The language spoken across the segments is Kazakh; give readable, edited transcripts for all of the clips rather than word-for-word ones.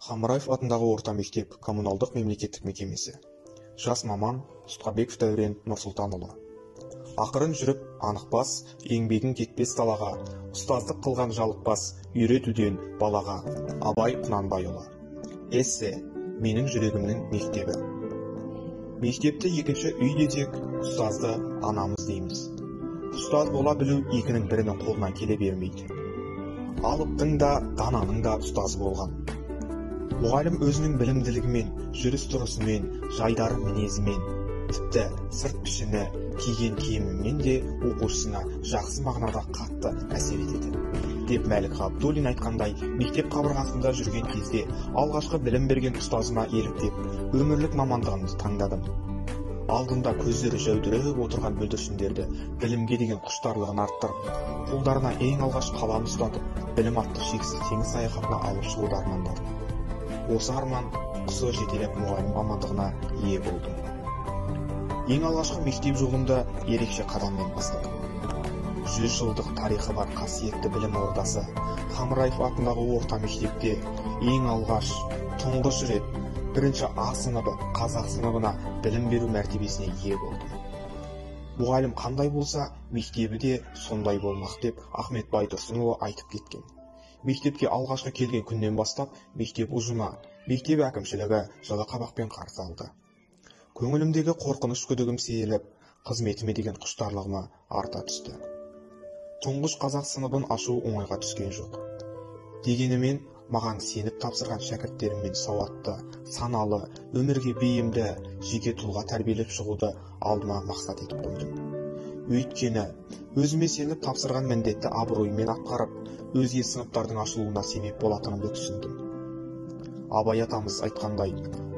Хамраев атындағы орта мектеп коммуналдық мемлекеттік мекемесі. Жас маман Сұтқабеков Дәурен Нұрсұлтанұлы. Ақырын жүріп, анықпас, еңбегін кетпес далаға, ұстаздық қылған жалықпас, үйретуден балаға. Абай Құнанбайұлы. Эссе: менің жүрегімнің мектебі. Мектепті екінші үй десек, ұстазды анамыз дейміз. Ұстаз бола білу екінің бірінің қолынан келе бермейді. Алыптың да, дананың да ұстазы болған. Мұғалім өзінің білімділігімен, жүріс-тұрысымен, жайдары мінезімен, тіпті сырт пішіні, киген киімімен де оқушысына жақсы мағынада қатты әсер етеді. Деп Мәлік Ғабдуллин айтқандай, мектеп қабырғасында жүрген кезде алғашқы білім берген ұстазыма еліктеп, өмірлік мамандығымды таңдадым. Алдында көздері жәудіреп отырған бүлдіршіндерді білімге деген құштарлығын арттырып, қолдарына ең алғаш қалам ұстатып, білім атты шексіз теңіз саяхатына алып шығуды армандадым. Осы арман құсы жетелеп мұғалім мамандығына ие болдым. Ең алғашқы мектеп жолымда ерекше қадаммен бастадым. 100 жылдық тарихы бар қасиетті білім ордасы Хамраев атындағы орта мектепте ең алғаш, тұңғыш рет бірінші А сыныбы қазақ сыныбына білім беру мәртебесіне ие болды. Мұғалім қандай болса, мектебі де сондай болмақ деп Ахмет Байтұрсынұлы айтып кеткен. Мектепке алғашқы келген күннен бастап, мектеп ұжымы, мектеп әкімшілігі жылы қабақпен қарсы алды. Көңілімдегі қорқыныш күдігім сейіліп, қызметіме деген құштарлығыма арта түсті. Тұңғыш қазақ сыныбын ашу оңайға түскен жоқ. Дегенімен, маған сеніп тапсырған шәкірттеріммен сауатты, саналы, өмірге бейімді, жеке тұлға тәрбиелеп шығуды алдыма мақсат етіп қойдым. Өйткені, өзіме сеніп тапсырған міндетті абыроймен атқарып, өзге сыныптардың ашылуына себеп болатынымды түсіндім. Абай атамыз айтқандай,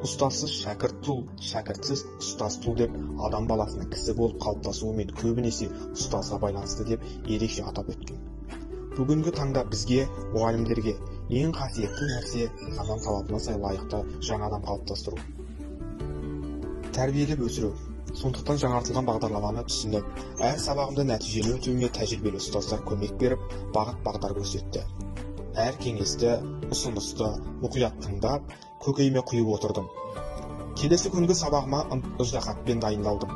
ұстазсыз шәкірт тұл, шәкіртсіз ұстаз тұл деп адам баласының кісі болып қалыптасуымен көбінесе ұстазға байланысты деп ерекше атап өткен. Бүгінгі таңда бізге, мұғалімдерге ең қасиетті нәрсе заман талабына сай лайықты жаңа адам қалыптастыру. Тәрбиелеп өсіру. Сондықтан жаңартылған бағдарламаны түсініп, әр сабағымды нәтижелі өтуіме тәжірибелі ұстаздар көмек беріп, бағыт-бағдар көрсетті. Әр кеңесті, ұсынысты мұқият тыңдап, көкейіме құйып отырдым. Келесі күнгі сабағыма ыждағатпен дайындалдым.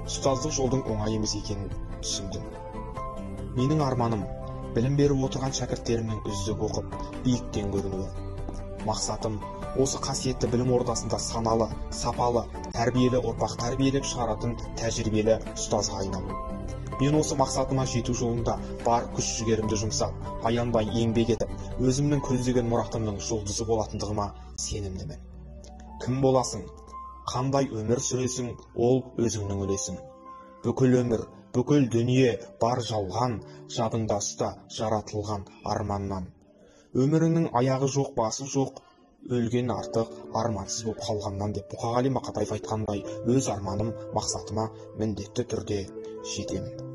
Ұстаздық жолдың оңай емес екенін түсіндім. Менің арманым білім беріп отырған шәкірттерімнің үздік оқып, биіктен көрінуі. Мақсатым осы қасиетті білім ордасында саналы, сапалы, тәрбиелі ұрпақ тәрбиелеп шығаратын тәжірибелі ұстазға айналу. Мен осы мақсатыма жету жолында бар күш-жігерімді жұмсап, аянбай еңбек етіп, өзімнің көздеген мұратымның жұлдызы болатындығыма сенімдімін. Кім боласың? Қандай өмір сүресің, ол өзіңнің үлесің. Бүкіл өмір, бүкіл дүние бар жалған, жадыңда ұста жаратылған арманнан. Өміріңнің аяғы жоқ, басы жоқ, өлген артық, армансыз болып қалғаннан деп Мұқағали Мақатаев айтқандай, өз арманым, мақсатыма міндетті түрде жетемін.